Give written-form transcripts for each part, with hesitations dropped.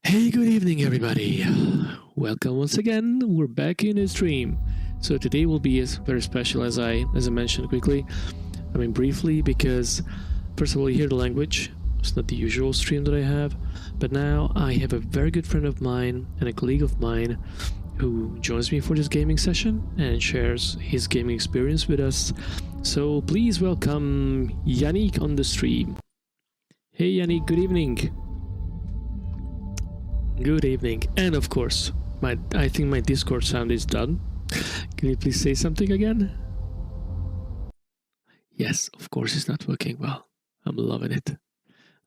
Hey, good evening, everybody. Welcome once again. We're back in the stream. So today will be very special, as I mentioned quickly. Briefly, because first of all, you hear the language. It's not the usual stream that I have, but now I have a very good friend of mine and a colleague of mine who joins me for this gaming session and shares his gaming experience with us. So please welcome Yannick on the stream. Hey, Yannick. Good evening. Good evening. And of course, I think my Discord sound is done. Can you please say something again? Yes, of course it's not working well. I'm loving it.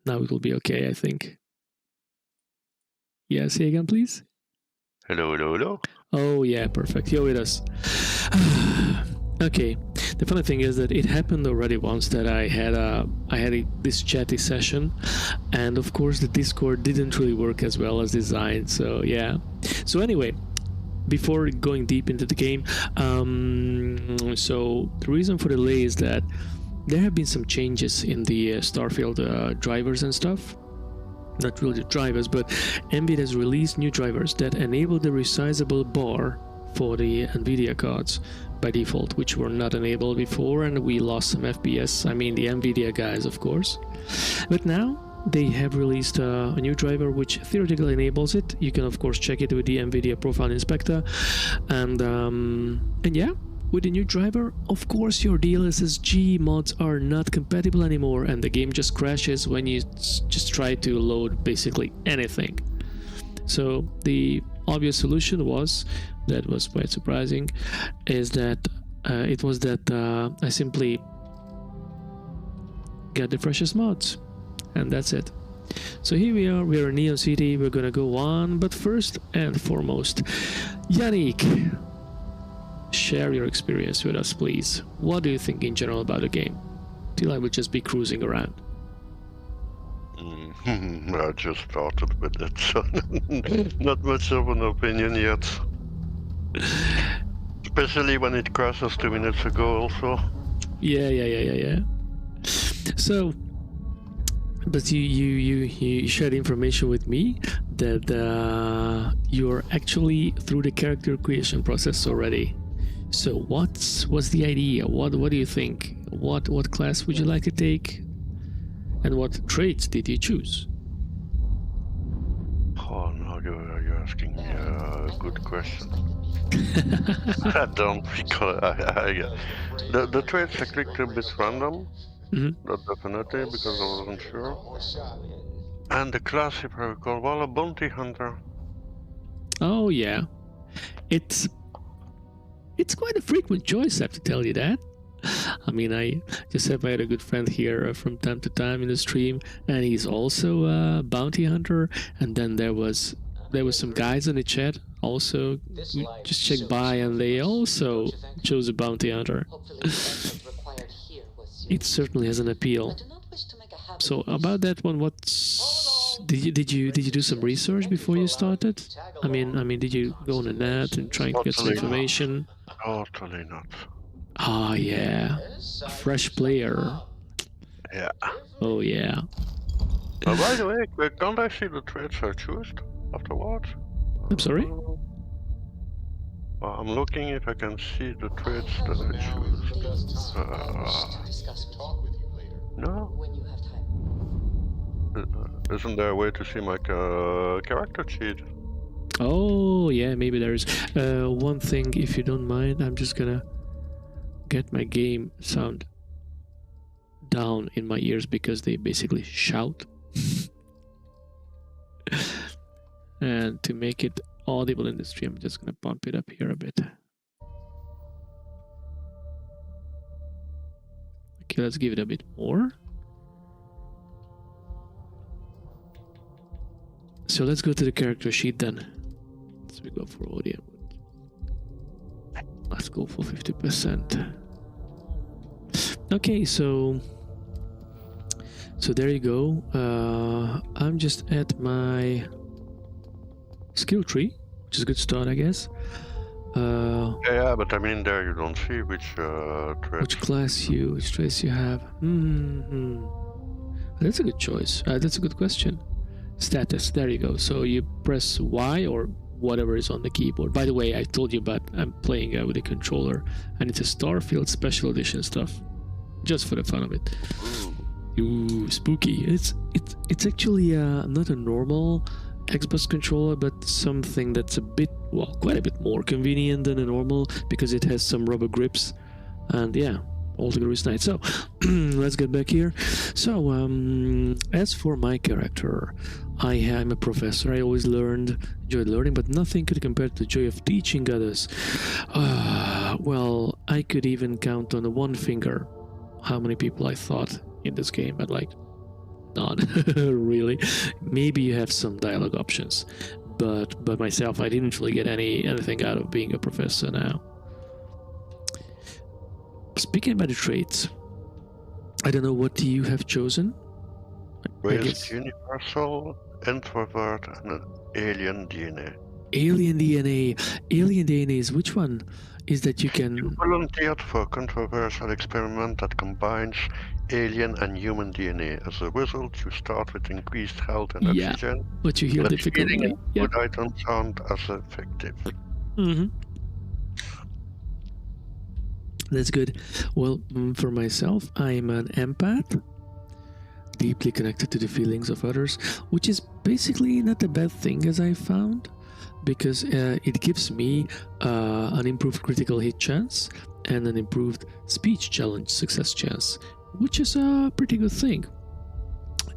Now it will be okay, I think. Yeah, say again, please. Hello, hello, hello. Oh, yeah, perfect. You're with us. Okay. The funny thing is that it happened already once that I had this chatty session, and of course the Discord didn't really work as well as designed. So yeah. So anyway, before going deep into the game, so the reason for the delay is that there have been some changes in the Starfield drivers and stuff. Not really the drivers, but NVIDIA has released new drivers that enable the resizable bar for the NVIDIA cards by default, which were not enabled before, and we lost some FPS. I mean, the NVIDIA guys, of course. But now they have released a new driver which theoretically enables it. You can, of course, check it with the NVIDIA Profile Inspector, and yeah. With the new driver, of course, your DLSS mods are not compatible anymore, and the game just crashes when you just try to load basically anything. So the obvious solution was quite surprising, is that I simply get the freshest mods, and that's it. So here we are in Neon City. We're gonna go on, but first and foremost, Yannick, share your experience with us, please. What do you think in general about the game? Till I will just be cruising around. I just started with it, so not much of an opinion yet. Especially when it crashes 2 minutes ago also. Yeah. So, but you shared information with me that you're actually through the character creation process already. So what's the idea? What do you think? What class would you like to take? And what traits did you choose? Oh, now you're asking me a good question. I don't recall. The traits I clicked a bit random. Not definitely, because I wasn't sure. And the class, if I recall, well, a bounty hunter. Oh yeah, it's quite a frequent choice, I have to tell you that. I mean, I just have I had a good friend here from time to time in the stream, and he's also a bounty hunter. And then there was some guys in the chat also just checked by, and they also chose a bounty hunter. It certainly has an appeal. So about that one, did you do some research before you started? I mean, did you go on the net and try to get some information? Totally not. Oh yeah, a fresh player. Yeah. Oh yeah. By the way, can't I see the traits I chose afterwards? I'm sorry? I'm looking if I can see the traits that I chose. No? Isn't there a way to see my character sheet? Oh yeah, maybe there is. One thing, if you don't mind, I'm just gonna get my game sound down in my ears because they basically shout. And to make it audible in the stream, I'm just gonna bump it up here a bit. Okay, let's give it a bit more. So let's go to the character sheet then. So we go for audio. Let's go for 50%. Okay, so there you go. I'm just at my skill tree, which is a good start, I guess. Yeah, but I mean there you don't see which traits you have. That's a good choice. That's a good question. Status, there you go. So you press Y or whatever is on the keyboard. By the way, I told you, but I'm playing with a controller, and it's a Starfield Special Edition stuff, just for the fun of it. Ooh, spooky. It's actually not a normal Xbox controller, but something that's a bit, well, quite a bit more convenient than a normal, because it has some rubber grips, and yeah, altogether it's nice. So let's get back here. So as for my character, I am a professor. I always enjoyed learning, but nothing could compare to the joy of teaching others. Well, I could even count on one finger how many people I taught in this game, but like none. Really. Maybe you have some dialogue options, but myself, I didn't really get anything out of being a professor now. Speaking about the traits, I don't know what you have chosen. Raised universal, introvert, and an alien DNA. Alien DNA. Alien DNA is which one? Is that you can... You volunteered for a controversial experiment that combines alien and human DNA. As a result, you start with increased health and oxygen, but you heal difficultly. Food items aren't as effective. That's good. Well, for myself, I'm an empath, deeply connected to the feelings of others, which is basically not a bad thing, as I found, because it gives me an improved critical hit chance and an improved speech challenge success chance, which is a pretty good thing.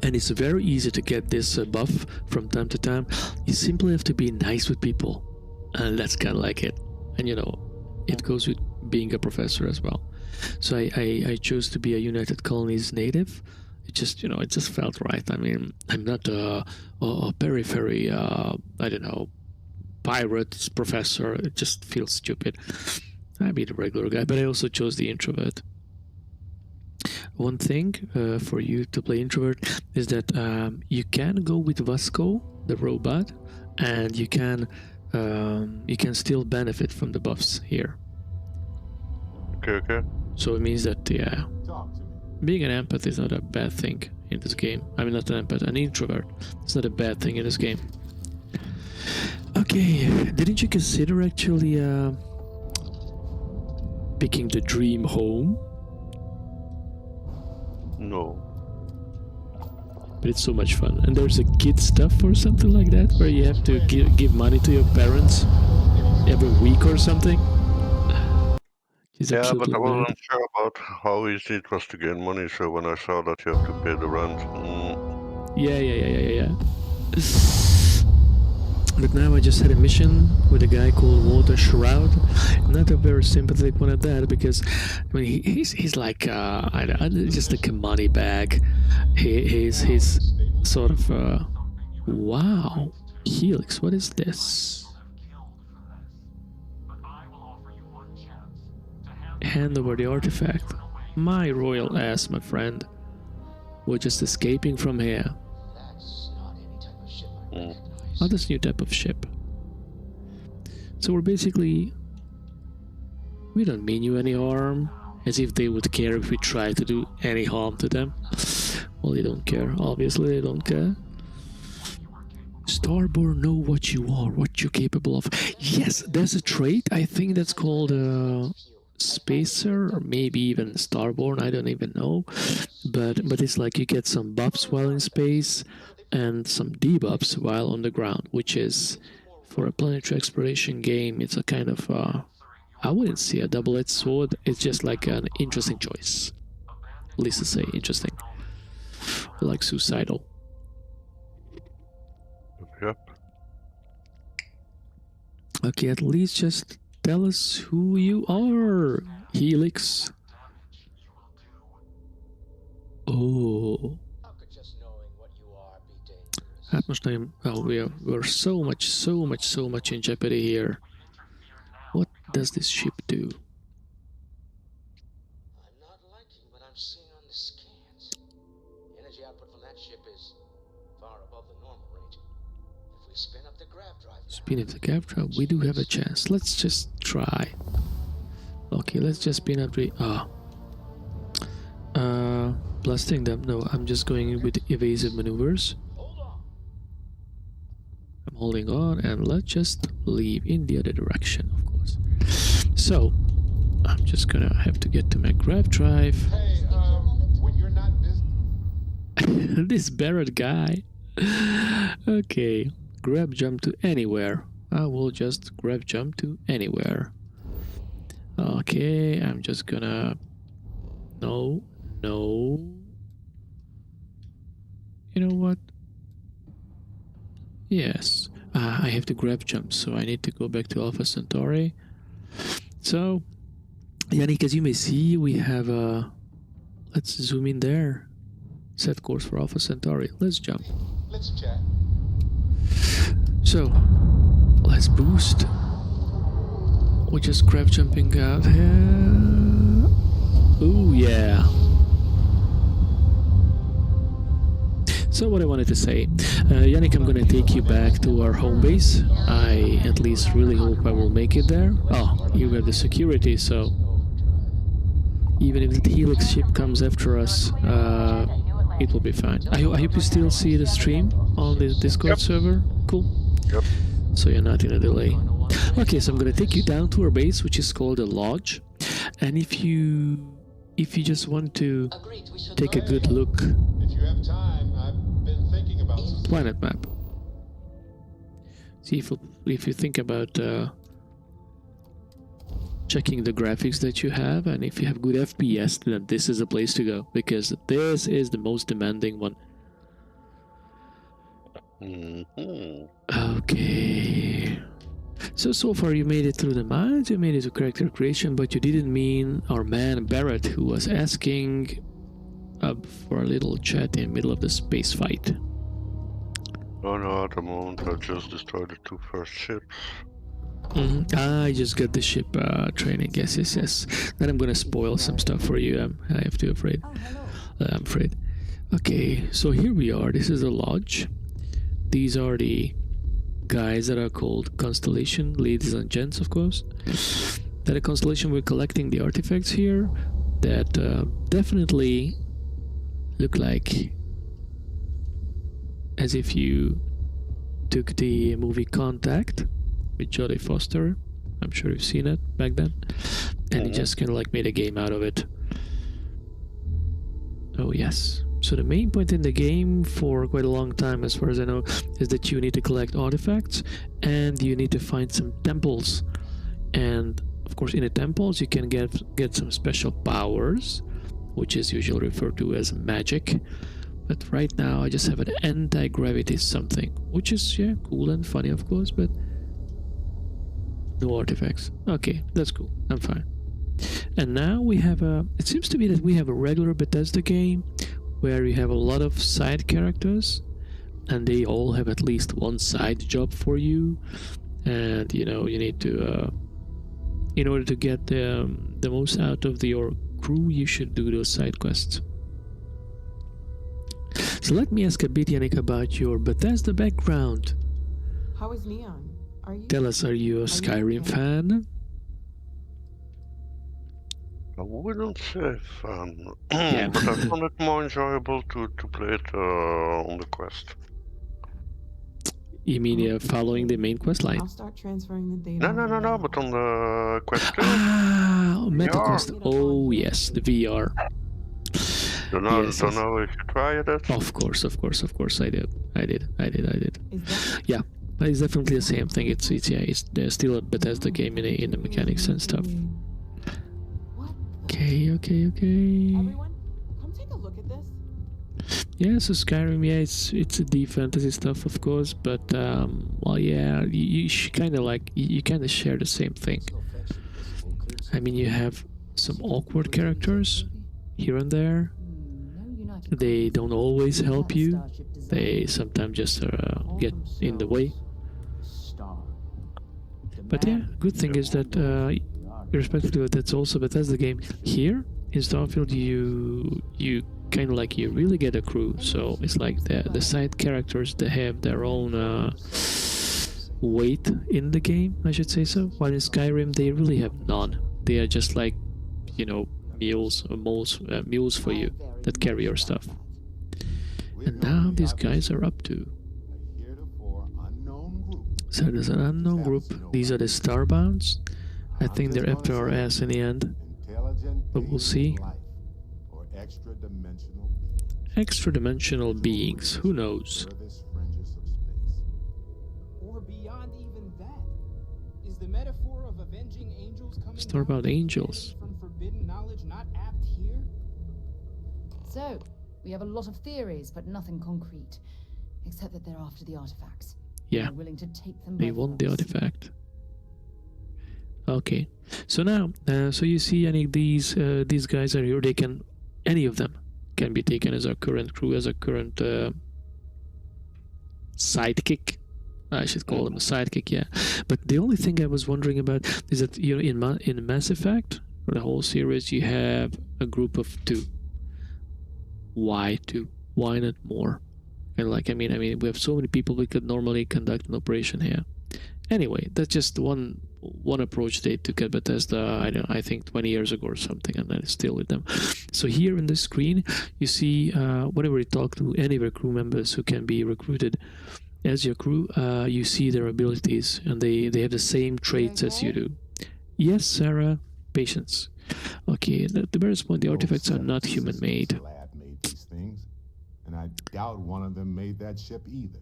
And it's very easy to get this buff from time to time. You simply have to be nice with people, and that's kind of like it. And you know, it goes with being a professor as well. So I chose to be a United Colonies native. It just, you know, it just felt right. I mean, I'm not a periphery, I don't know, pirate professor. It just feels stupid. I'd be the regular guy, but I also chose the introvert. One thing for you to play introvert is that you can go with Vasco, the robot, and you can still benefit from the buffs here. Okay. So it means that, yeah, being an empath is not a bad thing in this game. I mean, not an empath, an introvert. It's not a bad thing in this game. Okay, didn't you consider actually picking the dream home? No. But it's so much fun. And there's a kid stuff or something like that, where you have to give money to your parents every week or something. Yeah, but I wasn't sure about how easy it was to gain money, so when I saw that you have to pay the rent... Yeah. But now I just had a mission with a guy called Walter Shroud. Not a very sympathetic one at that, because I mean he's like just like a money bag. He's sort of wow, Helix. What is this? Hand over the artifact. My royal ass, my friend. We're just escaping from here. Oh, this new type of ship. So we're basically... We don't mean you any harm. As if they would care if we try to do any harm to them. Well, they don't care. Obviously, they don't care. Starborn, know what you are, what you're capable of. Yes, there's a trait. I think that's called Spacer, or maybe even Starborn. I don't even know. But it's like you get some buffs while in space, and some debuffs while on the ground, which is, for a planetary exploration game, it's a kind of, I wouldn't say a double-edged sword, it's just like an interesting choice. At least to say interesting. Like suicidal. Yep. Okay, at least just tell us who you are, Helix. Oh. Oh, we're so much in jeopardy here. What does this ship do? I'm not liking what I'm seeing on the scans. The energy output from that ship is far above the normal range. If we spin up the grav drive... Spin up the grav drive? We do have a chance. Let's just try. Okay, let's just spin up the... blasting them? No, I'm just going with evasive maneuvers. holding on, and let's just leave in the other direction, of course. So I'm just gonna have to get to my grab drive. Hey, when you're not busy. This Barrett guy. Okay, grab jump to anywhere. I will just grab jump to anywhere. Okay, I'm just gonna... No. You know what? Yes. I have to grab jump, so I need to go back to Alpha Centauri. So, Yannick, as you may see, we have a... Let's zoom in there. Set course for Alpha Centauri. Let's jump. Let's chat. So, let's boost. We're just grab jumping out here. Ooh, yeah. So what I wanted to say, Yannick, I'm gonna take you back to our home base. I at least really hope I will make it there. Oh, here we have the security, so even if the Helix ship comes after us, it will be fine. I hope you still see the stream on the Discord server. Cool. Yep. So you're not in a delay. Okay, so I'm gonna take you down to our base, which is called the Lodge. And if you just want to take a good look, If you have time, I've been thinking about some planet map. See if you think about checking the graphics that you have, and if you have good FPS, then this is a place to go, because this is the most demanding one. Okay. So far you made it through the mines, you made it to character creation, but you didn't mean our man Barrett, who was asking for a little chat in the middle of the space fight. Oh no, at the moment I just destroyed the 2 first ships. I just got the ship training. Yes. Then I'm gonna spoil some stuff for you. I have to afraid. I'm afraid. Okay, so here we are. This is a lodge. These are the guys that are called Constellation, ladies and gents, of course. That a Constellation, we're collecting the artifacts here that definitely look like as if you took the movie Contact with Jodie Foster. I'm sure you've seen it back then, and you just kind of like made a game out of it. Oh yes. So the main point in the game for quite a long time, as far as I know, is that you need to collect artifacts and you need to find some temples. And of course in the temples you can get some special powers, which is usually referred to as magic. But right now I just have an anti-gravity something, which is, yeah, cool and funny of course, but no artifacts. Okay, that's cool. I'm fine. And now we have it seems to be that we have a regular Bethesda game where you have a lot of side characters and they all have at least one side job for you, and you know, you need to in order to get the most out of your crew, you should do those side quests. So let me ask a bit, Yannick, about your Bethesda background. How is Neon? Tell us, are you a Skyrim fan? I wouldn't say fun, Yeah. but I found it more enjoyable to play it on the quest. You mean following the main quest line? I'll start transferring the data. No, but on the quest too. Ah, MetaQuest. VR. Oh yes, the VR. Don't know Yes. if you tried it. Of course, I did. Is that Yeah, but it's definitely the same thing. It's there's still a Bethesda game in the mechanics and stuff. what? Okay. Everyone, come take a look at this. Yeah, so Skyrim, yeah, it's a deep fantasy stuff, of course, but well, yeah, you kind of like you kind of share the same thing. I mean, you have some awkward characters here and there. They don't always help you. They sometimes just get in the way. But yeah, good thing is that irrespective of it, that's also Bethesda game. Here in Starfield, you kind of like you really get a crew. So it's like the side characters, they have their own weight in the game, I should say so. While in Skyrim, they really have none. They are just like, you know, mules for you that carry your stuff. And now these guys are up to. A heretofore unknown group So there's an unknown group. These are the Starbounds. I think they're after our ass in the end. But we'll see. Extra-dimensional beings. Who knows? Or beyond even that. Is the metaphor of avenging angels coming Starbound down angels. from forbidden knowledge not apt here? So, we have a lot of theories, but nothing concrete. Except that they're after the artifacts. Yeah. They're willing to take them They by want the force. artifact. Okay. So now, so you see any of these guys are here. They can, any of them can be taken as our current crew, as a current sidekick. I should call him a sidekick, yeah. But the only thing I was wondering about is that, you know, in Mass Effect, for the whole series, you have a group of 2. Why 2? Why not more? And like, I mean, we have so many people we could normally conduct an operation here. Anyway, that's just one approach they took at Bethesda, I think 20 years ago or something, and I'm still with them. So here in the screen, you see whenever you talk to any of your crew members who can be recruited as your crew, you see their abilities, and they have the same traits as you do. Yes, Sarah, patience. Okay, the first point, the artifacts are not human-made. And I doubt one of them made that ship either.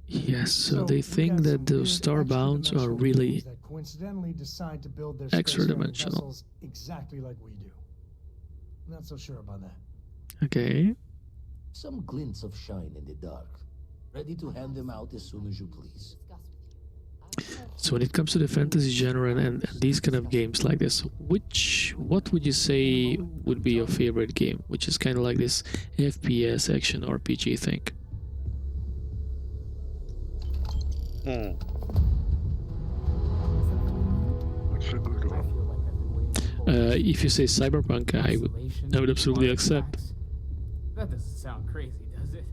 Yes, so they think that those Starbounds are really that coincidentally decide to build their extra-dimensional. vessels exactly like we do. I'm not so sure about that. Okay. Some glints of shine in the dark. Ready to hand them out as soon as you please. So when it comes to the fantasy genre and these kind of games like this, what would you say would be your favorite game? Which is kind of like this FPS action RPG thing. That's a good one. If you say Cyberpunk, I would absolutely accept. That doesn't sound crazy, does it?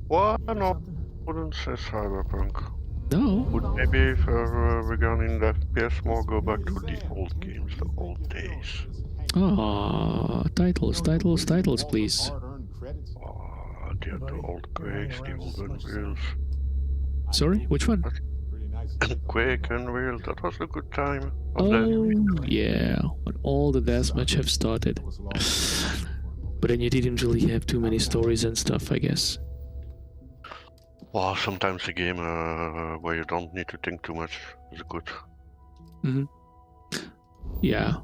Well, no, wouldn't say Cyberpunk. No. Would maybe if regarding the FPS more go back to the old games, the old days. Ah, titles, please. The old Quakes, the old Unreals. Sorry, which one? Quake, Unreal, that was a good time. Oh, yeah, when all the deathmatch have started. But then you didn't really have too many stories and stuff, I guess. Well, sometimes a game where you don't need to think too much is good. Mm-hmm. Yeah.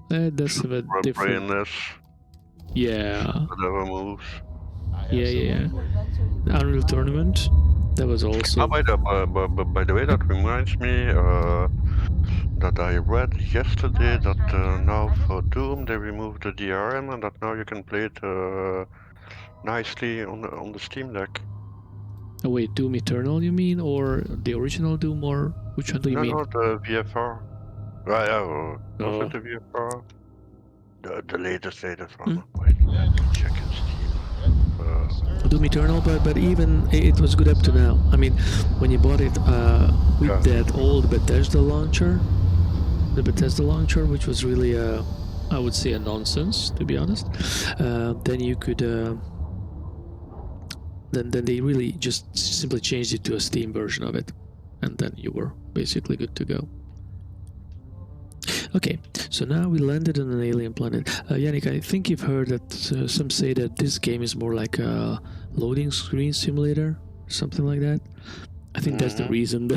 That's a bit different. Brainless. Yeah. Whatever moves. Yeah. Unreal Tournament. That was also. Oh, by the way, that reminds me that I read yesterday that now for Doom they removed the DRM and that now you can play it nicely on the Steam Deck. Oh, wait, Doom Eternal you mean, or the original Doom, or which one do you mean? No, the VFR. Right, was it the VFR? The latest one. Wait, let me check in Steam. Doom Eternal, but even it was good up to now. I mean, when you bought it with that old Bethesda launcher, which was really I would say a nonsense, to be honest, then you could then they really just simply changed it to a Steam version of it, and then you were basically good to go. Okay, so now we landed on an alien planet. Yannick, I think you've heard that some say that this game is more like a loading screen simulator, something like that. I think that's the reason.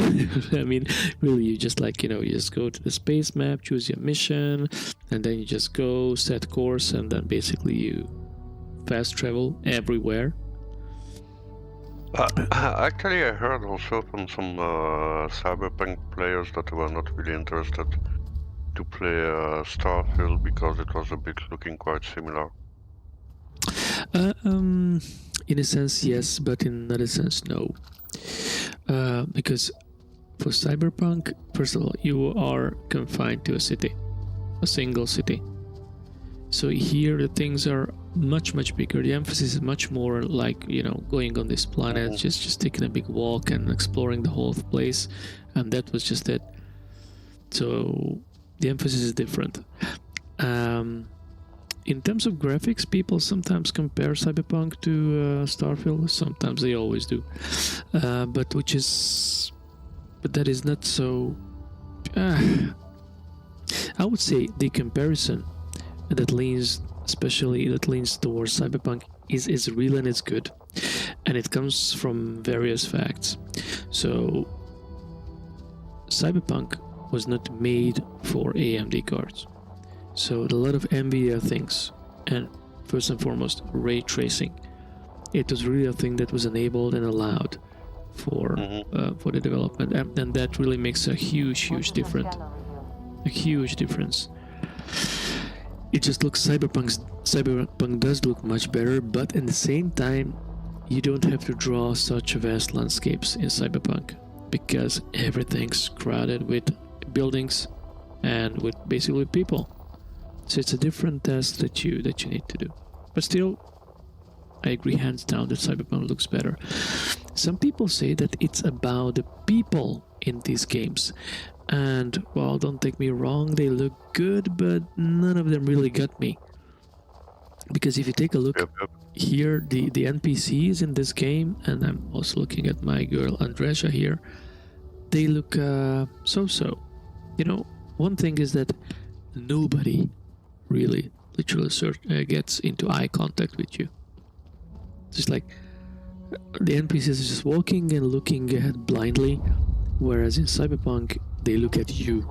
I mean, really, you just you just go to the space map, choose your mission, and then you just go, set course, and then basically you fast travel everywhere. Actually, I heard also from some Cyberpunk players that were not really interested to play Starfield because it was a bit looking quite similar. In a sense, yes, but in another sense, no. Because for Cyberpunk, first of all, you are confined to a single city. So here the things are much bigger. The emphasis is much more like, going on this planet, just taking a big walk and exploring the whole place, and that was just it. So the emphasis is different. In terms of graphics, people sometimes compare Cyberpunk to Starfield. Sometimes they always do, but which is but that is not so. I would say the comparison that leans towards Cyberpunk is real and it's good, and it comes from various facts. So Cyberpunk was not made for AMD cards, so a lot of NVIDIA things, and first and foremost ray tracing, it was really a thing that was enabled and allowed for the development, and that really makes a huge difference. It just looks Cyberpunk does look much better, but at the same time you don't have to draw such vast landscapes in Cyberpunk because everything's crowded with buildings and with basically people. So it's a different task that you need to do. But still, I agree hands down that Cyberpunk looks better. Some people say that it's about the people in these games. And, well, don't take me wrong, they look good, but none of them really got me. Because if you take a look here, the NPCs in this game, and I'm also looking at my girl Andresha here, they look so-so. You know, one thing is that nobody really literally gets into eye contact with you. Just like the NPCs are just walking and looking ahead blindly, whereas in Cyberpunk they look at you,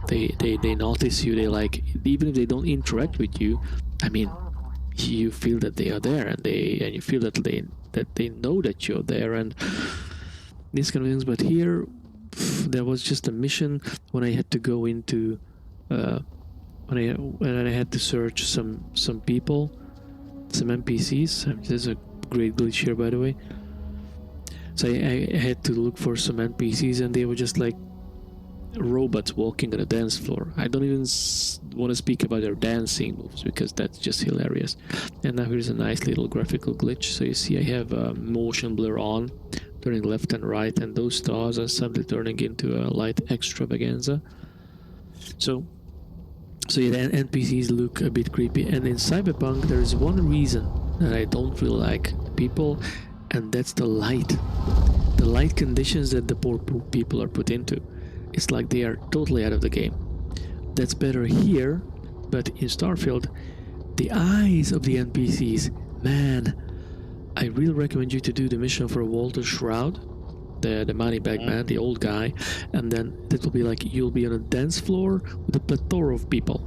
they notice you, they like, even if they don't interact with you, I mean, you feel that they are there, and you feel that they know that you're there, and these kind of things. But here there was just a mission when I had to go into when I had to search some people, some NPCs. There's a great glitch here, by the way. So I had to look for some NPCs, and they were just like robots walking on a dance floor. I don't even want to speak about their dancing moves because that's just hilarious. And now here's a nice little graphical glitch. So you see I have motion blur on, turning left and right, and those stars are suddenly turning into a light extravaganza. So yeah, the NPCs look a bit creepy. And in Cyberpunk there is one reason that I don't really like people, and that's the light conditions that the poor people are put into. It's like they are totally out of the game. That's better here, but in Starfield, the eyes of the NPCs, man, I really recommend you to do the mission for Walter Shroud, the money bag man, the old guy, and then that will be like you'll be on a dance floor with a plethora of people,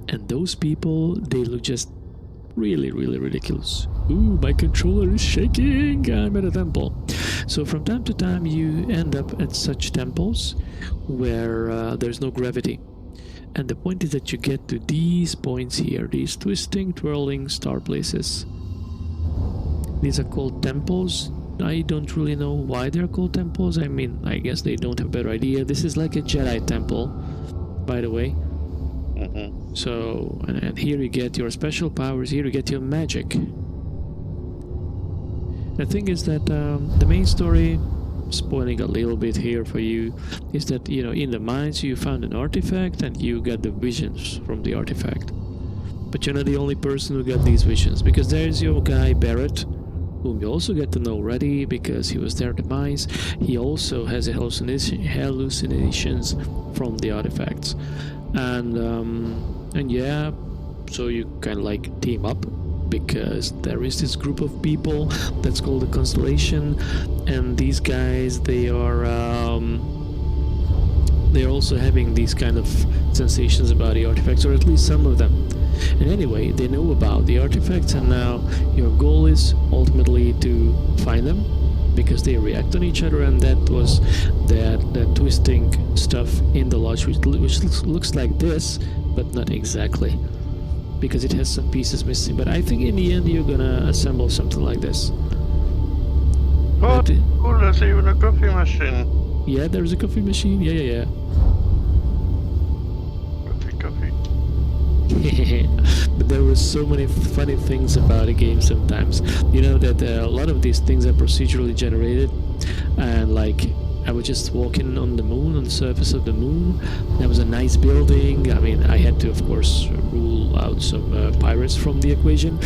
and those people, they look just really ridiculous. Ooh, my controller is shaking, I'm at a temple. So from time to time you end up at such temples where there's no gravity, and the point is that you get to these points here, these twisting, twirling star places. These are called temples. I don't really know why they're called temples. I mean, I guess they don't have a better idea. This is like a Jedi temple, by the way. So, and here you get your special powers, here you get your magic. The thing is that the main story, spoiling a little bit here for you, is that, you know, in the mines you found an artifact and you got the visions from the artifact. But you're not the only person who got these visions, because there's your guy Barrett, whom you also get to know already because he was there at the mines. He also has hallucinations from the artifacts. And yeah, so you kind of like team up, because there is this group of people that's called the Constellation, and these guys, they're also having these kind of sensations about the artifacts, or at least some of them. And anyway, they know about the artifacts, and now your goal is ultimately to find them, because they react on each other, and that was that twisting stuff in the lodge, which looks like this, but not exactly, because it has some pieces missing. But I think in the end you're gonna assemble something like this. Oh, cool, there's even a coffee machine. Yeah, there's a coffee machine, yeah. Coffee. But there were so many funny things about the game sometimes. You know that a lot of these things are procedurally generated, and like I was just walking on the moon, on the surface of the moon. There was a nice building. I mean, I had to, of course, rule out some pirates from the equation,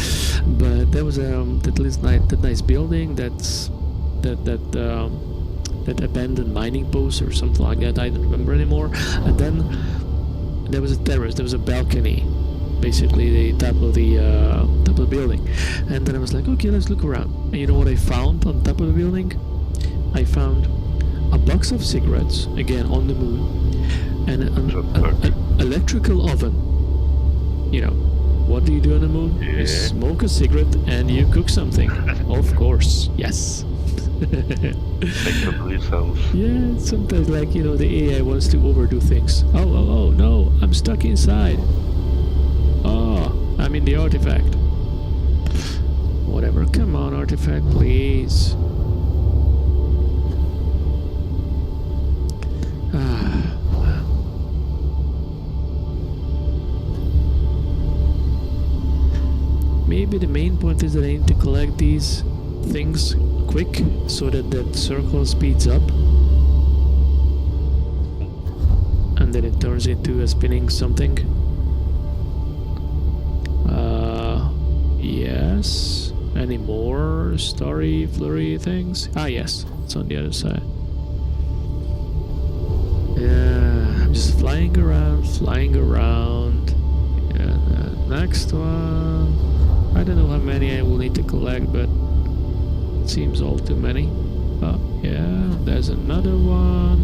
but there was that nice building that abandoned mining post or something like that. I don't remember anymore. And then there was a terrace. There was a balcony, basically the top of the building. And then I was like, okay, let's look around. And you know what I found on top of the building? I found a box of cigarettes, again on the moon, and an electrical oven. You know, what do you do on the moon? Yeah. You smoke a cigarette and you cook something. Of course, yes. Makes complete sense. Yeah, sometimes like, you know, the AI wants to overdo things. Oh, no, I'm stuck inside. Oh, I'm in the artifact. Whatever, come on, artifact, please. Maybe the main point is that I need to collect these things quick so that that circle speeds up and then it turns into a spinning something. Yes. Any more starry flurry things? Ah, yes, it's on the other side. Yeah, I'm just flying around. Yeah, the next one. I don't know how many I will need to collect, but it seems all too many. Oh, yeah, there's another one.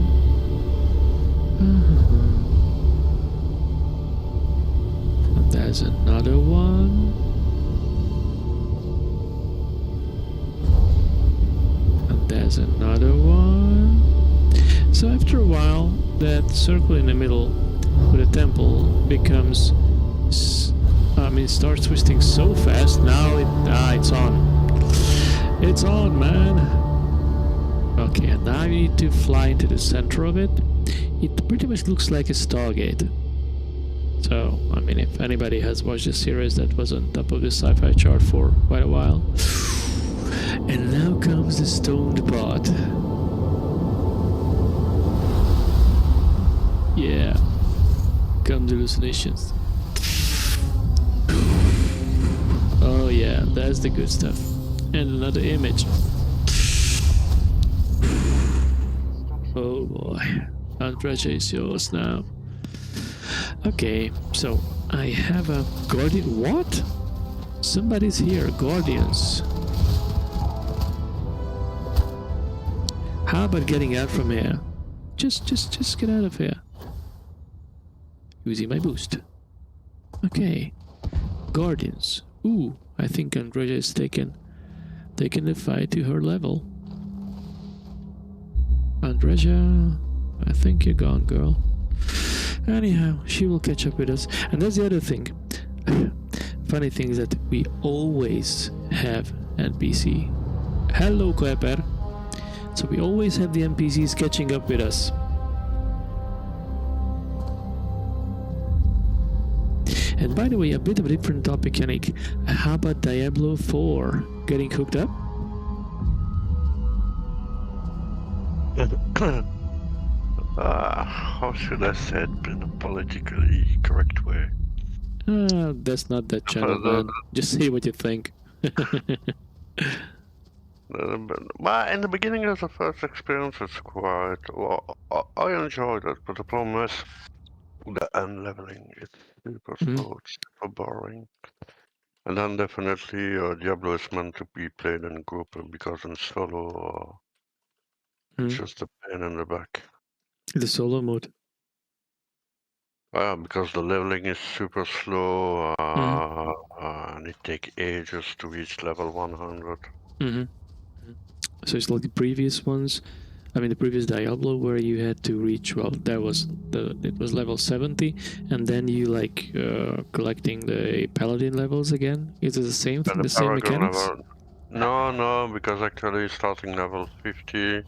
And there's another one. And there's another one. So after a while, that circle in the middle with a temple becomes, starts twisting so fast. Now it's on. It's on, man. Okay, and now you need to fly into the center of it. It pretty much looks like a Stargate. So, I mean, if anybody has watched the series, that was on top of the sci-fi chart for quite a while. And now comes the stoned part. Yeah. Come the hallucinations. Oh yeah, that's the good stuff. And another image. Oh boy. Andreja is yours now. Okay, so I have a guardian. What? Somebody's here. Guardians. How about getting out from here? Just get out of here. Using my boost. Okay. Guardians. Ooh, I think Andreja is taking the fight to her level. Andreja, I think you're gone, girl. Anyhow, she will catch up with us. And that's the other thing. Funny thing is that we always have NPC. Hello, Kuiper. So we always have the NPCs catching up with us. And by the way, a bit of a different topic, Yannick. How about Diablo 4 getting hooked up? How should I say it in a politically correct way? That's not that channel, man. Just say what you think. Well, in the beginning of the first experience, it's quite... Well, I enjoyed it, but the problem is the end leveling. It's super slow, it's super boring. And then definitely Diablo is meant to be played in group, because in solo, it's just a pain in the back. The solo mode. Because the leveling is super slow, and it takes ages to reach level 100. So it's like the previous ones. I mean, the previous Diablo, where you had to reach, well, it was level 70, and then you like collecting the paladin levels again. Is it the same thing, the same mechanics? Level. No, because actually starting level 50,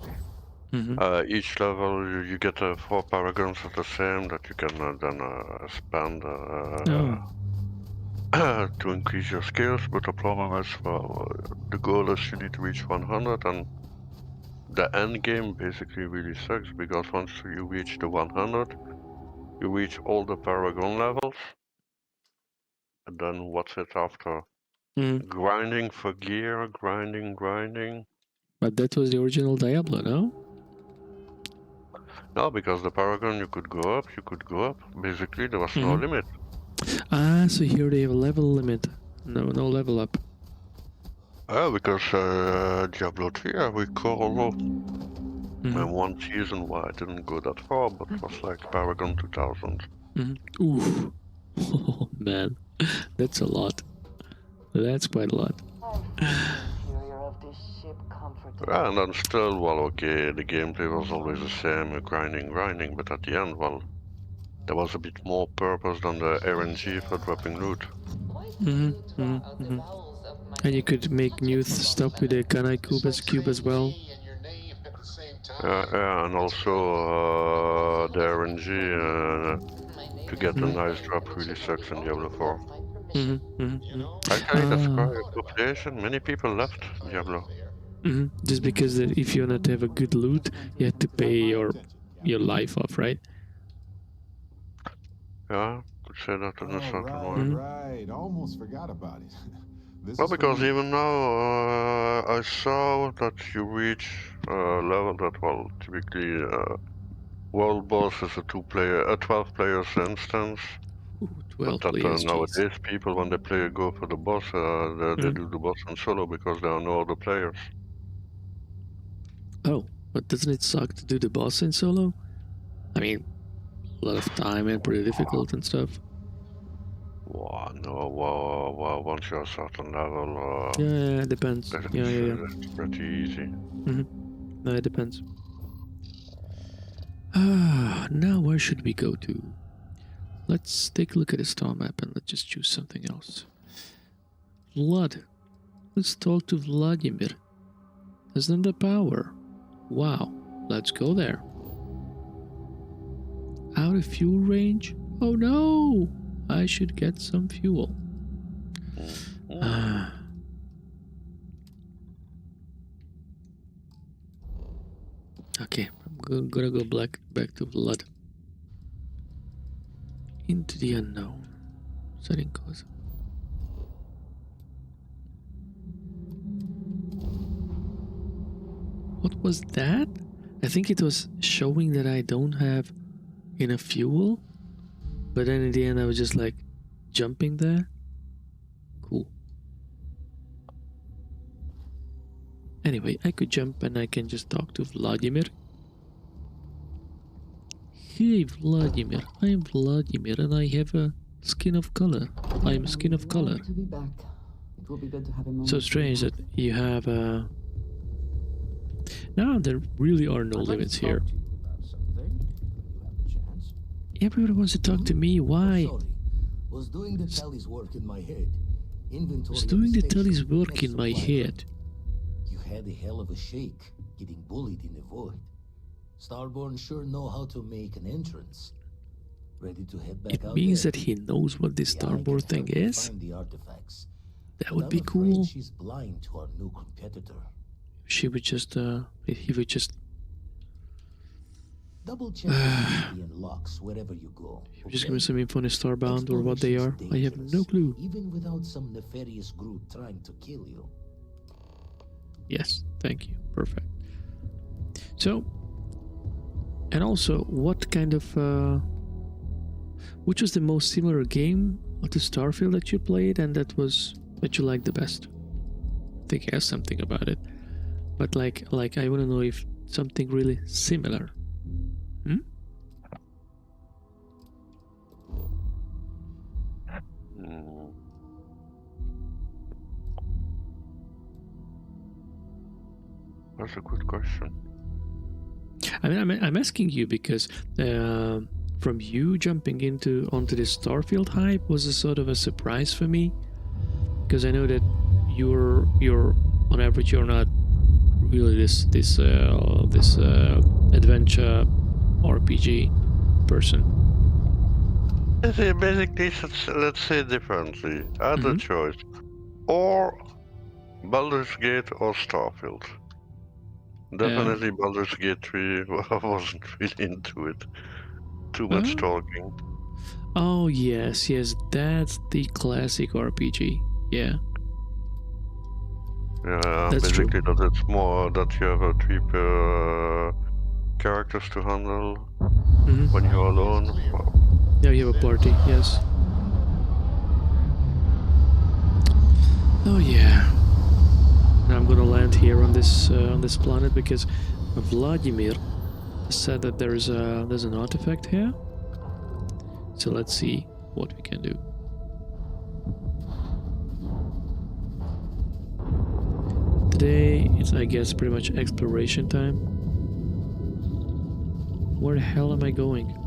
each level you get 4 paragons of the same that you can then spend to increase your skills. But the problem is, well, the goal is you need to reach 100, and the end game basically really sucks, because once you reach the 100, you reach all the paragon levels, and then what's it after? Grinding for gear, grinding. But that was the original Diablo, no? No, because the Paragon you could go up, Basically, there was no limit. Ah, so here they have a level limit. No level up. Because Diablo 3, I recall in one season why I didn't go that far, but it was like Paragon 2000. Oof. Oh man, that's a lot. That's quite a lot. Yeah, and then still, well, okay, the gameplay was always the same, grinding, but at the end, well, there was a bit more purpose than the RNG for dropping loot. And you could make new stuff with the Kanai cube as well. Yeah, and also the RNG to get a nice drop really sucks in Diablo 4. Actually, that's quite a population. Many people left Diablo. Just because if you want to have a good loot, you have to pay your life off, right? Yeah, could say that in a certain way. Right. Almost forgot about it. Well, because even now I saw that you reach a level that, well, typically world boss is a 12 players instance. Ooh, 12 but that players, nowadays people, when they go for the boss, they do the boss in solo because there are no other players. Oh, but doesn't it suck to do the boss in solo? I mean, a lot of time and pretty difficult and stuff. Wow, no, well, once you're a certain level, yeah, it depends. It's pretty easy. No, it depends. Now where should we go to? Let's take a look at the star map and let's just choose something else. Vlad. Let's talk to Vladimir. Isn't the power? Wow, let's go there. Out of fuel range? Oh no! I should get some fuel. Okay, I'm gonna go back to Vlad. Into the unknown. Setting cause. What was that? I think it was showing that I don't have enough fuel, but then in the end I was just like jumping there. Cool. Anyway, I could jump and I can just talk to Vladimir. Hey Vladimir, I'm Vladimir and I have a skin of color. I'm a skin of color. To be back. It will be good to have a moment. So strange that you have Now there really are no limits here. Everyone wants to talk to me. Why? Was doing the tally's work in my head. Was doing the tally's work in my head. You had a hell of a shake, getting bullied in the void. Starborn sure know how to make an entrance. Ready to head back out It means there? that he knows what this Starborn thing is. Find the artifacts. That But would I'm be afraid cool. She's blind to our new competitor. She would just he would just Double check the locks wherever you go. just give me some info on Starbound or what they are. I have no clue. Even without some nefarious group trying to kill you. Yes, thank you. Perfect. So, and also, what kind of which was the most similar game to Starfield that you played and that you liked the best? I think I asked something about it, but like I want to know if something really similar. That's a good question. I mean, I'm asking you because from you jumping onto this Starfield hype was a sort of a surprise for me, because I know that you're on average you're not really this adventure RPG person. Basically, let's say differently. I had a choice, or Baldur's Gate or Starfield. Definitely Baldur's Gate 3. I wasn't really into it. Too much talking. Oh yes, that's the classic RPG. Yeah. Yeah, that's basically true. that it's more that you have a three characters to handle Mm-hmm. when you're alone. Wow. Yeah, you have a party, yes. Oh yeah. Now I'm gonna land here on this planet because Vladimir said that there's an artifact here. So let's see what we can do. Today it's, I guess, pretty much exploration time. Where the hell am I going?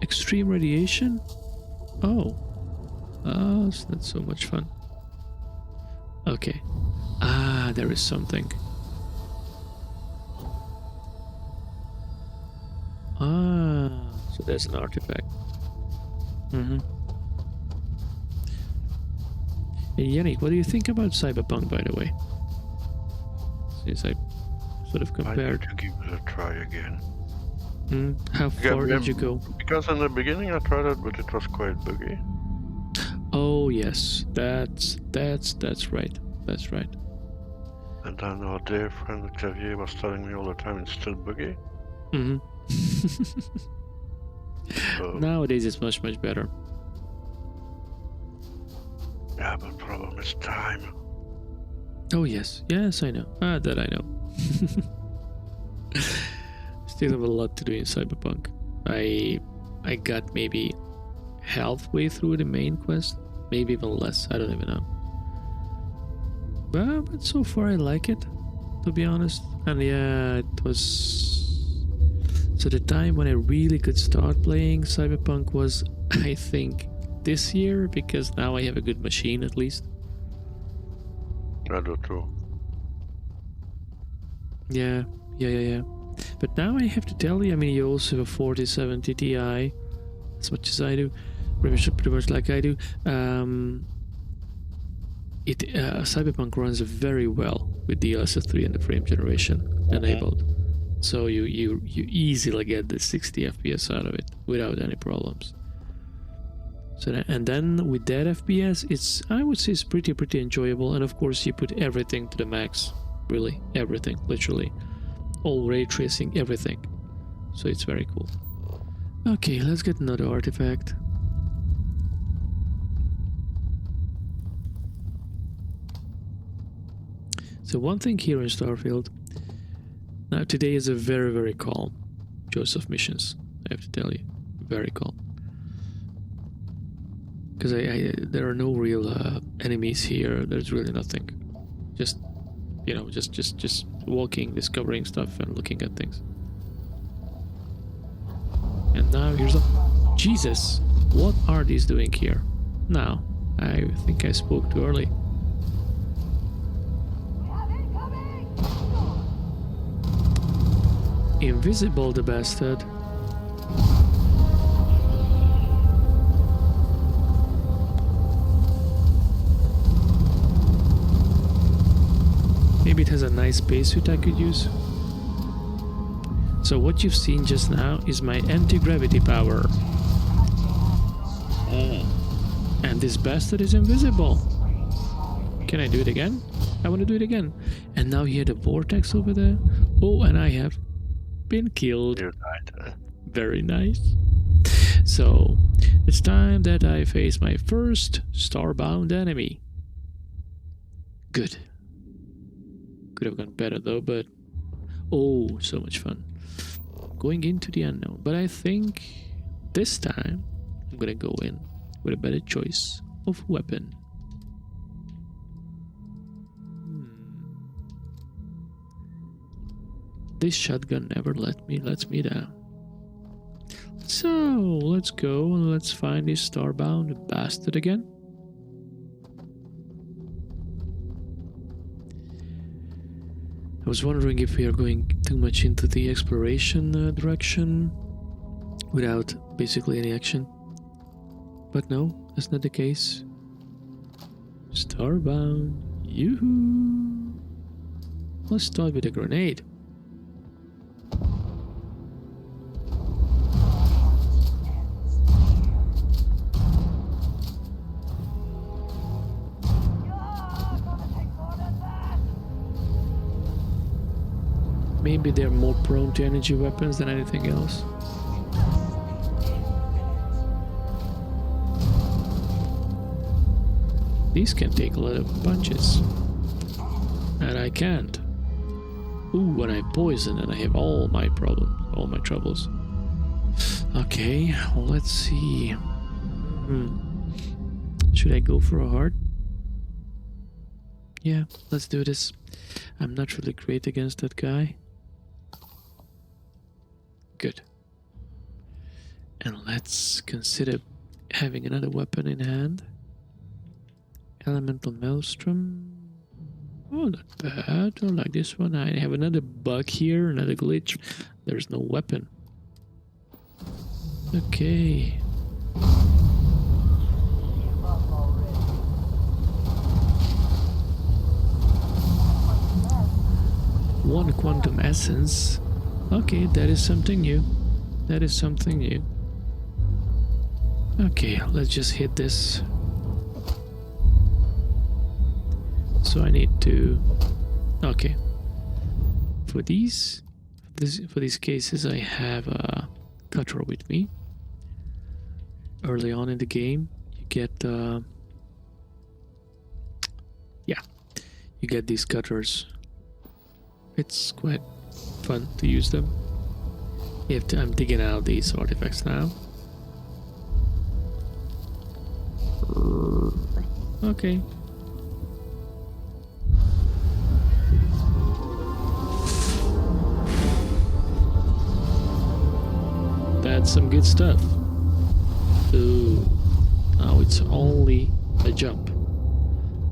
Extreme radiation? Oh. Oh, that's so much fun. Okay. Ah, there is something. Ah, so there's an artifact. Mm-hmm. And Yannick, what do you think about Cyberpunk, by the way? Since I sort of compared. I need to give it a try again. How far did you go? Because in the beginning I tried it, but it was quite buggy. Oh yes, that's right. That's right. And then our dear friend Xavier was telling me all the time it's still buggy. Mm-hmm. So, nowadays it's much better. yeah, but problem is time. Oh yes, yes I know. That I know. Still have a lot to do in Cyberpunk. I got maybe halfway through the main quest, maybe even less. I don't even know. But so far I like it, to be honest. And yeah, it was. So the time when I really could start playing Cyberpunk was, I think, this year, because now I have a good machine at least. I do too. Yeah. But now I have to tell you, I mean, you also have a 4070 Ti, as much as I do, pretty much like I do. Cyberpunk runs very well with the DLSS3 and the frame generation enabled. So you easily get the 60 FPS out of it without any problems. So and then with that FPS, it's, I would say, it's pretty enjoyable. And of course you put everything to the max, really everything, literally, all ray tracing, everything. So it's very cool. Okay, let's get another artifact. So one thing here in Starfield. Now today is a very calm choice of missions, I have to tell you. Very calm. Because there are no real enemies here. There's really nothing. Just, you know, just walking, discovering stuff and looking at things. And now here's a... Jesus! What are these doing here? Now, I think I spoke too early. Invisible, the bastard. Maybe it has a nice spacesuit I could use. So what you've seen just now is my anti-gravity power. And this bastard is invisible. Can I do it again? I want to do it again. And now he had a vortex over there. Oh, and I have been killed. You died. Very nice. So it's time that I face my first starbound enemy. Good. Could have gone better though, but oh, so much fun. Going into the unknown. But I think this time I'm gonna go in with a better choice of weapon. This shotgun never lets me down. So let's go and let's find this starbound bastard again. I was wondering if we are going too much into the exploration direction without basically any action. But no, that's not the case. Starbound. Yoo-hoo! Let's start with a grenade. maybe they're more prone to energy weapons than anything else. These can take a lot of punches. And I can't. Ooh, when I poison and I have all my problems, all my troubles. Okay, well, let's see. Should I go for a heart? Yeah, let's do this. I'm not really great against that guy. Good. And let's consider having another weapon in hand. Elemental Maelstrom. Oh, not bad. I like this one. I have another bug here, another glitch. There's no weapon. Okay. One quantum essence. Okay, that is something new. That is something new. Okay, let's just hit this. So I need to. Okay. For these cases, I have a cutter with me. Early on in the game, you get you get these cutters. It's quite fun to use them. I'm digging out these artifacts now. Okay. That's some good stuff. Ooh. Now it's only a jump.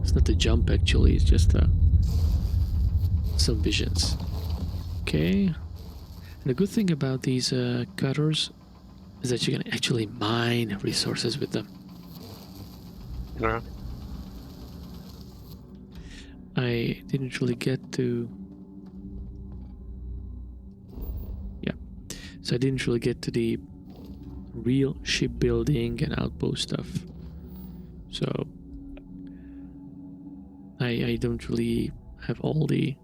It's not a jump actually, it's just some visions. Okay. And the good thing about these cutters is that you can actually mine resources with them. Yeah. I didn't really get to... Yeah. So I didn't really get to the real shipbuilding and outpost stuff. So I don't really have all the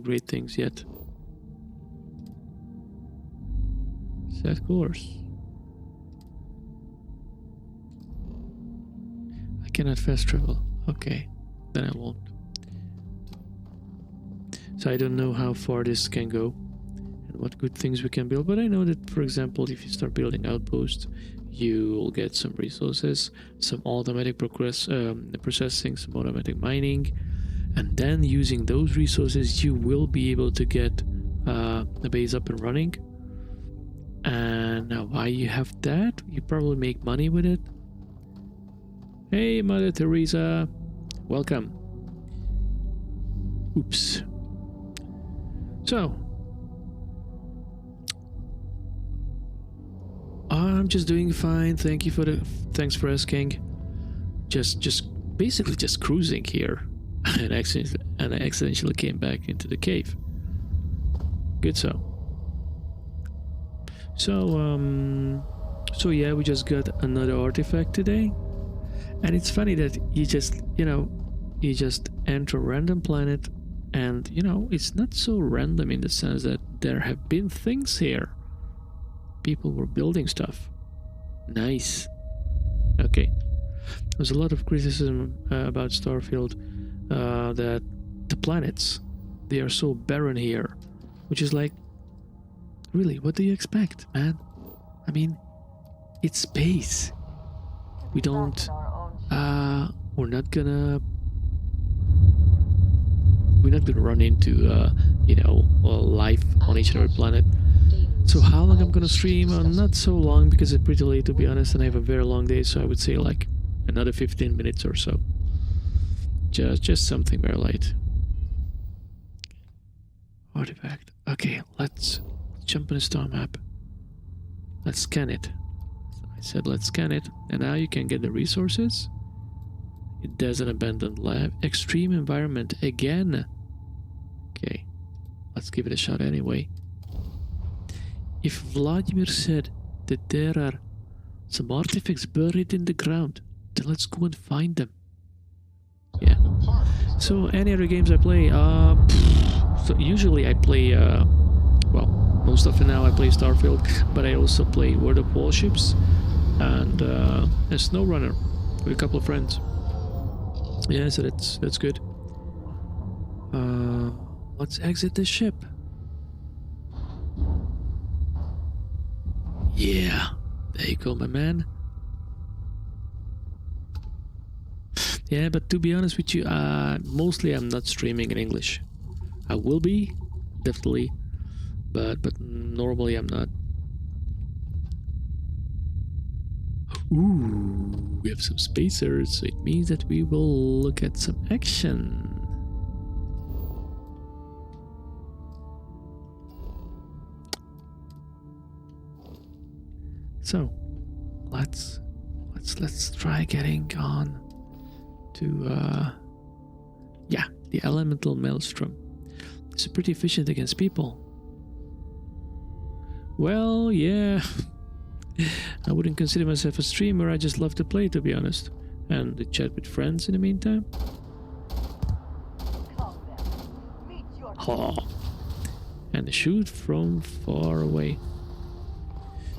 great things yet. Set course. I cannot fast travel. Okay, then I won't. So I don't know how far this can go and what good things we can build, but I know that, for example, if you start building outposts, you will get some resources, some automatic processing, some automatic mining, and then using those resources you will be able to get the base up and running. And now why you have that? You probably make money with it. Hey, Mother Teresa, welcome. Oops. So I'm just doing fine. Thanks for asking. Just basically just cruising here, and I accidentally came back into the cave. Good so. So yeah, we just got another artifact today, and it's funny that you just enter a random planet, and it's not so random in the sense that there have been things here. People were building stuff. Nice. Okay. There's a lot of criticism about Starfield that the planets, they are so barren here, which is like, really, what do you expect, man? I mean, it's space. We're not gonna run into life on each and every planet. So how long I'm gonna stream? Not so long, because it's pretty late, to be honest, and I have a very long day, so I would say like another 15 minutes or so. Just something very light. Artifact. Okay, let's jump on the star map. Let's scan it. So I said let's scan it, and now you can get the resources. It does an abandoned lab. Extreme environment again. Okay, let's give it a shot anyway. If Vladimir said that there are some artifacts buried in the ground, then let's go and find them. Yeah. So any other games I play? So usually I play most often now I play Starfield, but I also play World of Warships and SnowRunner with a couple of friends. Yeah, so that's good. Let's exit the ship. Yeah, there you go, my man. Yeah, but to be honest with you, mostly I'm not streaming in English. I will be, definitely, but normally I'm not. Ooh, we have some spacers, so it means that we will look at some action. So, let's try getting on to yeah, the elemental maelstrom. It's pretty efficient against people. Well, yeah. I wouldn't consider myself a streamer, I just love to play, to be honest. And to chat with friends in the meantime. Oh. And shoot from far away.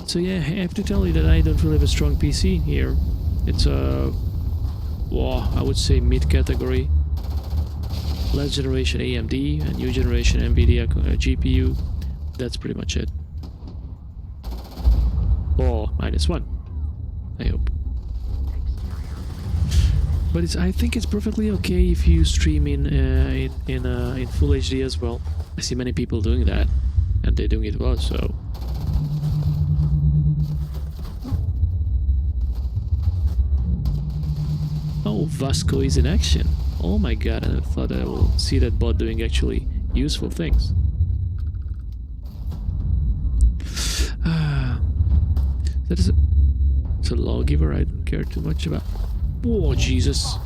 So yeah, I have to tell you that I don't really have a strong PC here. It's a... well, I would say mid-category. Last generation AMD and new generation NVIDIA GPU. That's pretty much it. Or -1, I hope. But I think it's perfectly okay if you stream in full HD as well. I see many people doing that, and they're doing it well. So. Oh, Vasco is in action. Oh my god, and I thought I will see that bot doing actually useful things. It's a lawgiver I don't care too much about. Oh, Jesus.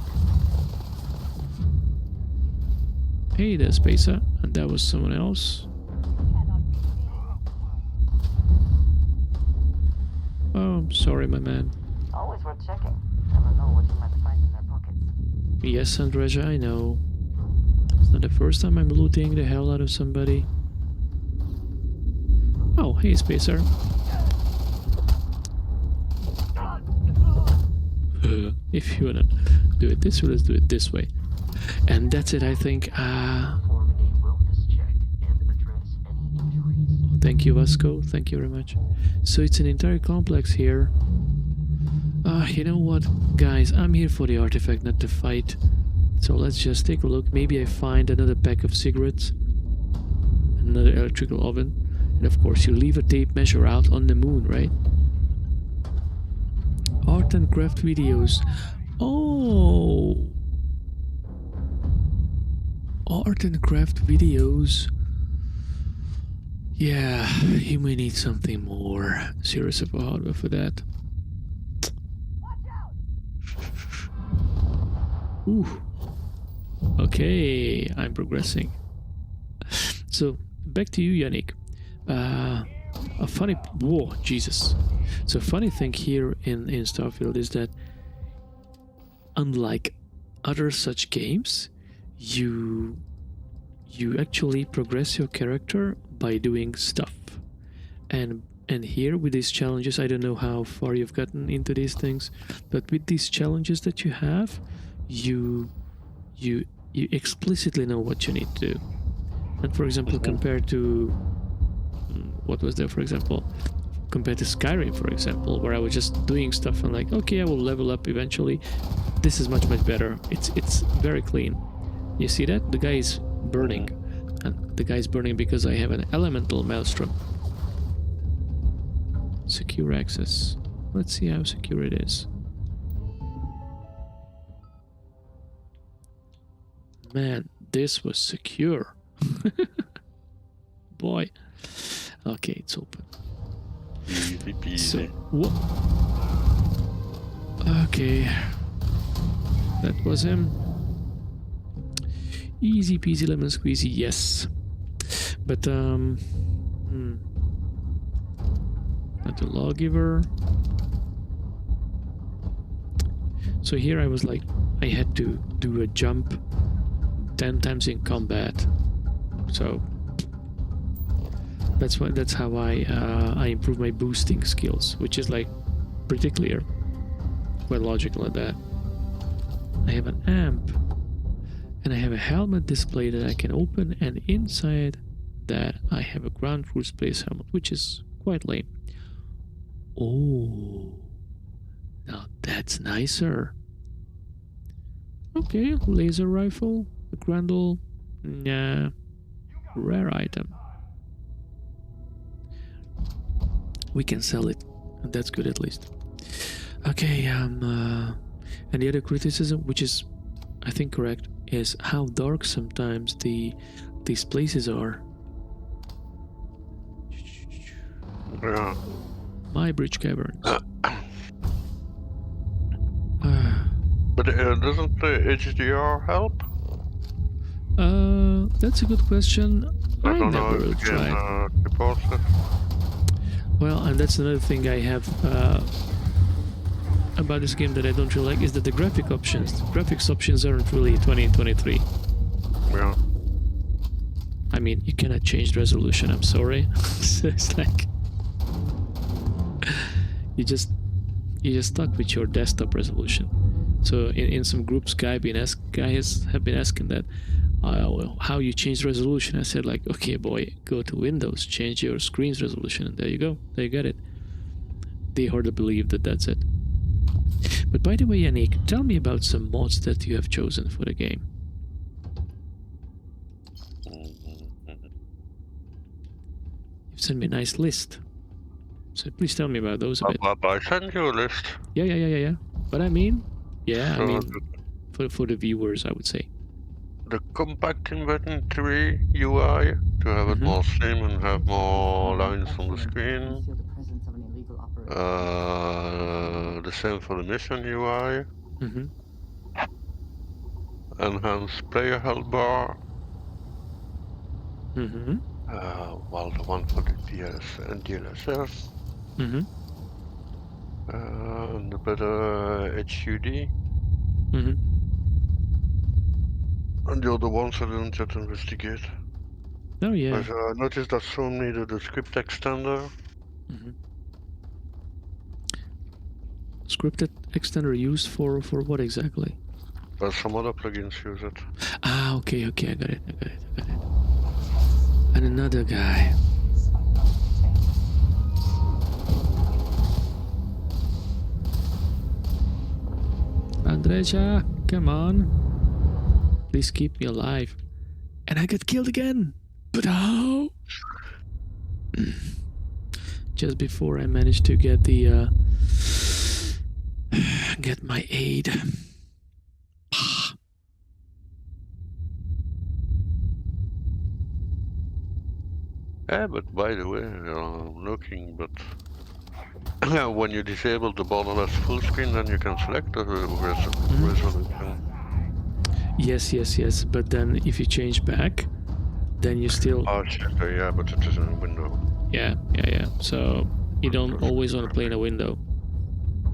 Hey there, Spacer. And that was someone else. Oh, I'm sorry, my man. Always worth checking. Never know what you might find in their pockets. Yes, Andreja, I know. It's not the first time I'm looting the hell out of somebody. Oh, hey, Spacer. If you wanna do it this way, let's do it this way. And that's it, I think. Thank you, Vasco. Thank you very much. So it's an entire complex here. You know what, guys? I'm here for the artifact, not to fight. So let's just take a look. Maybe I find another pack of cigarettes, another electrical oven, and of course you leave a tape measure out on the moon, right? Art and craft videos. Oh, art and craft videos. Yeah, you may need something more serious of a hardware for that. Ooh. Okay, I'm progressing. So back to you, Yannick. A funny... whoa, Jesus. So funny thing here in Starfield is that unlike other such games, you actually progress your character by doing stuff. And here with these challenges, I don't know how far you've gotten into these things, but with these challenges that you have, you explicitly know what you need to do. And for example, compared to what was there, for example, compared to Skyrim, for example, where I was just doing stuff and like, okay, I will level up eventually. This is much better. It's very clean. You see that? The guy is burning. And the guy is burning because I have an elemental maelstrom. Secure access. Let's see how secure it is. Man, this was secure. Boy. Okay, it's open. Easy peasy. So, what? Okay. That was him. Easy peasy lemon squeezy, yes. But, not the lawgiver. So here I was like, I had to do a jump 10 times in combat. So, That's how I improve my boosting skills, which is like pretty clear, quite logical at that. I have an amp, and I have a helmet display that I can open, and inside that I have a ground crew space helmet, which is quite lame. Oh, now that's nicer. Okay, laser rifle, a Grendel, nah, rare item. We can sell it, and that's good at least. Okay, and the other criticism, which is, I think, correct, is how dark sometimes these places are. Yeah. My bridge caverns. But doesn't the HDR help? That's a good question. I I don't know never if the tried. game supports it. Well, and that's another thing I have about this game that I don't really like, is that the graphics options aren't really 2023. Yeah. I mean, you cannot change the resolution, I'm sorry. So it's like you just stuck with your desktop resolution. So in some groups, guys have been asking that, how you change resolution. I said, like, okay boy, go to Windows, change your screen's resolution, and there you go, there you get it. They hardly believe that that's it. But by the way, Yannick, tell me about some mods that you have chosen for the game. You've sent me a nice list, so please tell me about those a bit. I sent you a list. Yeah. But I mean, yeah, So I mean, for the viewers, I would say. The compact inventory UI to have it more slim and have more lines on the screen. The same for the mission UI. Enhanced player health bar. Well, the one for the DS and DLSS. And the better HUD. And the other ones I didn't yet investigate. Oh yeah. I noticed that some needed a script extender. Scripted extender used for what exactly? But some other plugins use it. Ah, okay, I got it. And another guy. Andreja, come on. Please keep me alive. And I got killed again. But how? Just before I managed to get the get my aid. Yeah, but by the way, I'm looking, but when you disable the borderless full screen, then you can select the resolution. Yes. But then if you change back, then you still... Oh shit, yeah, but it is in a window. Yeah. So you don't always want to play in a window.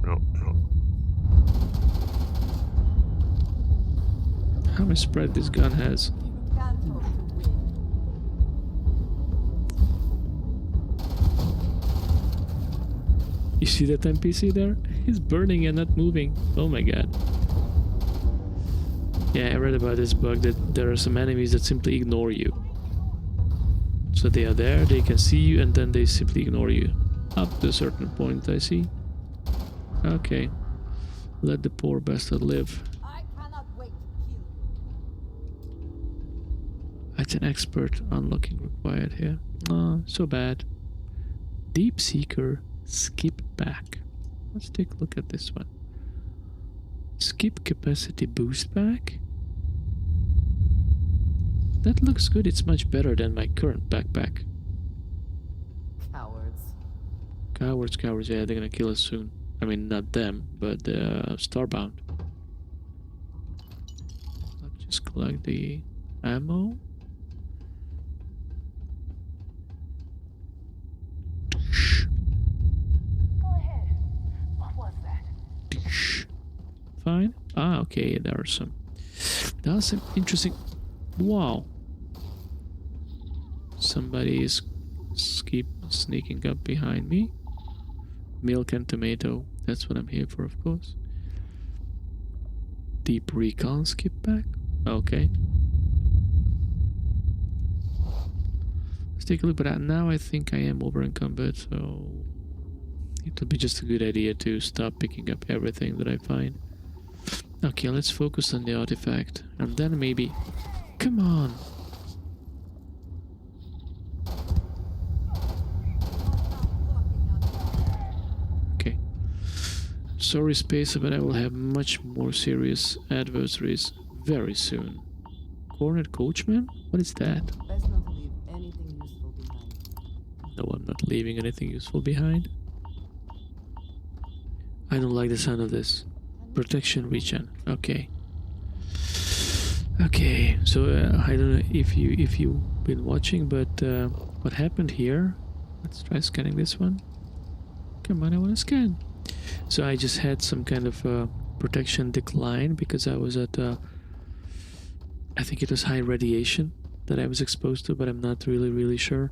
No. How much spread this gun has? You see that NPC there? He's burning and not moving. Oh my god. Yeah, I read about this bug that there are some enemies that simply ignore you. So they are there, they can see you, and then they simply ignore you. Up to a certain point, I see. Okay. Let the poor bastard live. I cannot wait to kill you. That's an expert unlocking required here. Oh, so bad. Deep Seeker, skip back. Let's take a look at this one. Skip capacity boost back. That looks good. It's much better than my current backpack. Cowards. Yeah, they're gonna kill us soon. I mean, not them, but Starbound. Let's just collect the ammo. Go ahead. What was that? Fine. Ah, okay. There are some interesting. Wow. Somebody is keep sneaking up behind me. Milk and tomato. That's what I'm here for, of course. Deep recon, skip back. Okay. Let's take a look, but now I think I am over encumbered, so it would be just a good idea to stop picking up everything that I find. Okay, let's focus on the artifact, and then maybe... Come on! Okay. Sorry, Spacer, but I will have much more serious adversaries very soon. Cornered Coachman? What is that? Best not to leave anything useful behind. No, I'm not leaving anything useful behind. I don't like the sound of this. Protection regen. Okay. Okay, so I don't know if you've been watching, but what happened here? Let's try scanning this one. Come on, I want to scan. So I just had some kind of protection decline because I was at I think it was high radiation that I was exposed to, but I'm not really sure.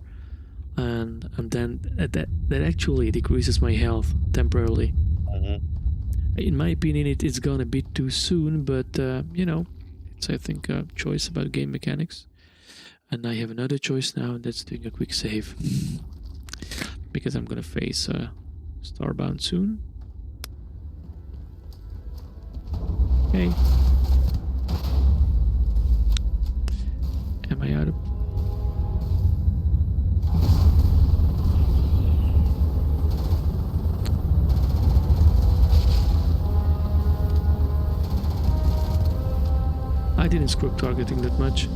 And then that actually decreases my health temporarily. In my opinion, it's gone a bit too soon, but you know, it's I think a choice about game mechanics. And I have another choice now, and that's doing a quick save because I'm gonna face Starbound soon. Okay. Am I out of... I didn't screw up targeting that much.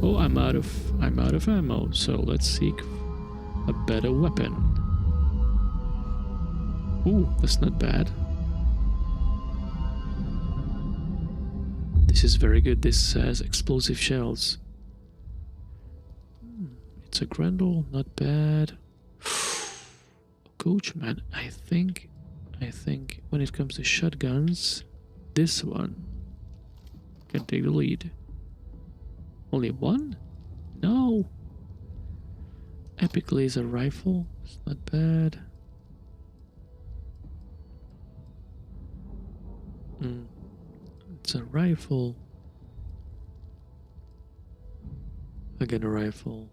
Oh, I'm out of ammo, so let's seek a better weapon. Ooh, that's not bad. This is very good. This has explosive shells. It's a Grendel, not bad. Coachman, I think when it comes to shotguns, this one can take the lead. Only one? No. Epic laser rifle, it's not bad. It's a rifle. Again, a rifle.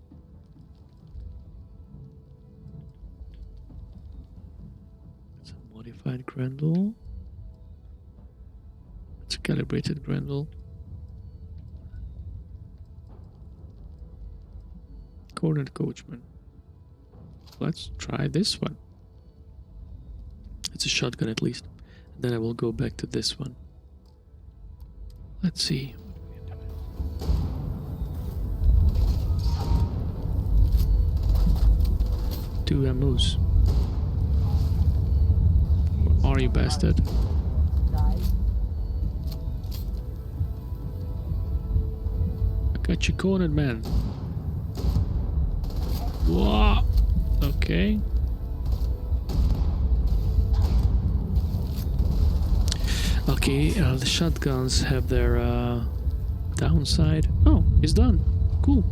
It's a modified Grendel. It's a calibrated Grendel. Cornered Coachman. Let's try this one. It's a shotgun at least. And then I will go back to this one. Let's see. 2 ammos. Where are you, bastard? I got you cornered, man. Whoa! Okay. Okay, the shotguns have their downside. Oh, it's done. Cool.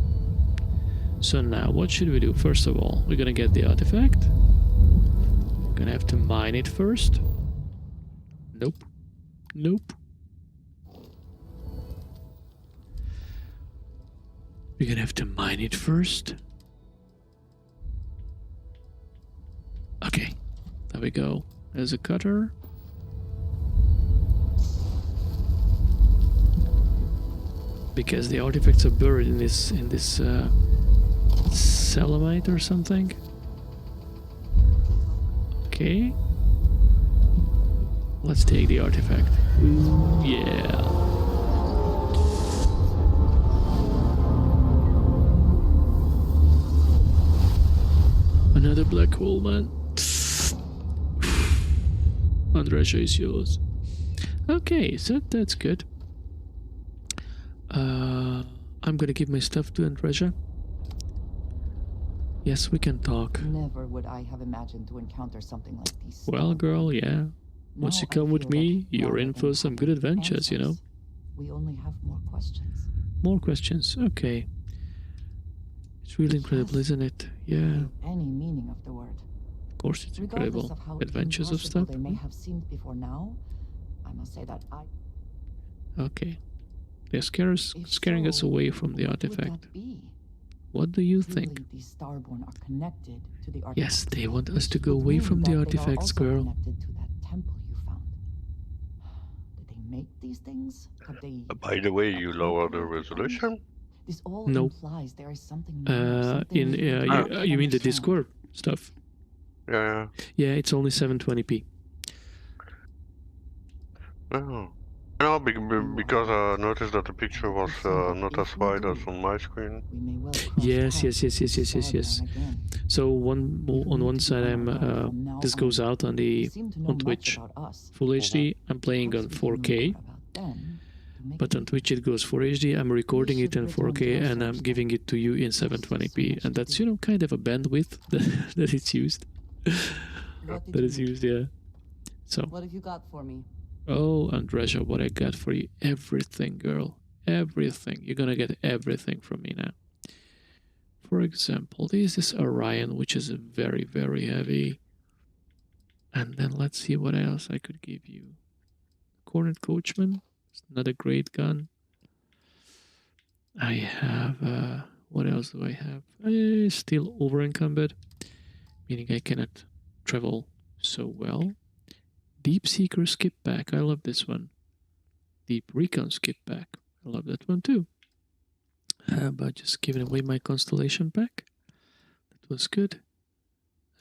So now, what should we do? First of all, we're gonna get the artifact. We're gonna have to mine it first. Nope. Nope. We're gonna have to mine it first. Okay, there we go. There's a cutter. Because the artifacts are buried in this selenite or something. Okay. Let's take the artifact. Ooh, yeah. Another black hole, man. Andresha is yours. Okay, so that's good. I'm gonna give my stuff to Andresha. Yes, we can talk. Never would I have imagined to encounter something like this. Well, girl, yeah. Once you come with me, you're in for some good adventures, you know. We only have more questions. More questions. Okay. It's really incredible, isn't it? Yeah. Any meaning of the word. Of course, it's Regardless incredible. of how Adventures of impossible stuff. they may have seemed before now, I must say that Okay. They're scaring us away from the what would artifact. that be? What do you Clearly, think? these Starborn are connected to the artifacts. Yes, they want us which to go would away mean from that the they are artifacts, also girl. connected to that temple you found. Did they make these things? Have they? By the way, you lower the appropriated them? resolution? This all No. implies there is something more, something In we don't you mean the understand. Discord stuff? Yeah. Yeah, it's only 720p. Oh. No, because I noticed that the picture was not as wide as on my screen. We may well cross Yes. paths with Yes. Starborn again. So on We one need to be side, on our guard from now this goes on. out on They seem to know on much Twitch, about us. Full HD. I'm playing on Perhaps we can know 4K, more about them to make but it on Twitch it goes 4 HD. I'm recording it in should return 4K to our and I'm source giving it to you in so 720p, much and to that's do. kind of a bandwidth that it's used. What did That you is need? used, yeah. So, What have you got for me? oh, Andreja, what I got for you? Everything, girl. Everything. You're gonna get everything from me now. For example, this is Orion, which is a very, very heavy. And then let's see what else I could give you. Cornet Coachman. It's not a great gun. I have, what else do I have? Still over encumbered, meaning I cannot travel so well. Deep Seeker Skip Pack. I love this one. Deep Recon Skip Pack. I love that one too. How about just giving away my Constellation Pack? That was good.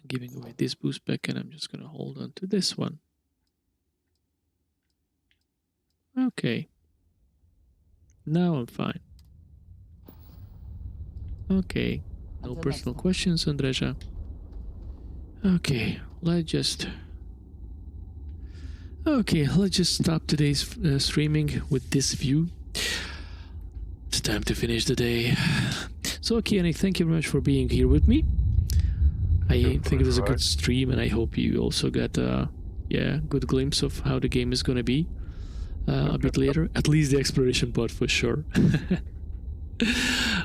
I'm giving away this boost pack and I'm just gonna hold on to this one. Okay. Now I'm fine. Okay. No Until personal next time. questions, Andreja. Okay, let's just stop today's streaming with this view. It's time to finish the day. So, Kenny, thank you very much for being here with me. I think it was a good stream, and I hope you also got a good glimpse of how the game is going to be a bit later. At least the exploration part for sure.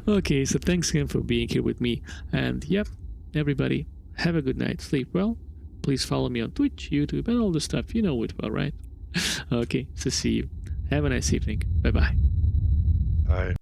Okay, so thanks again for being here with me. And yep, everybody, have a good night. Sleep well. Please follow me on Twitch, YouTube, and all the stuff. You know it well, right? Okay, so see you. Have a nice evening. Bye-bye. Bye.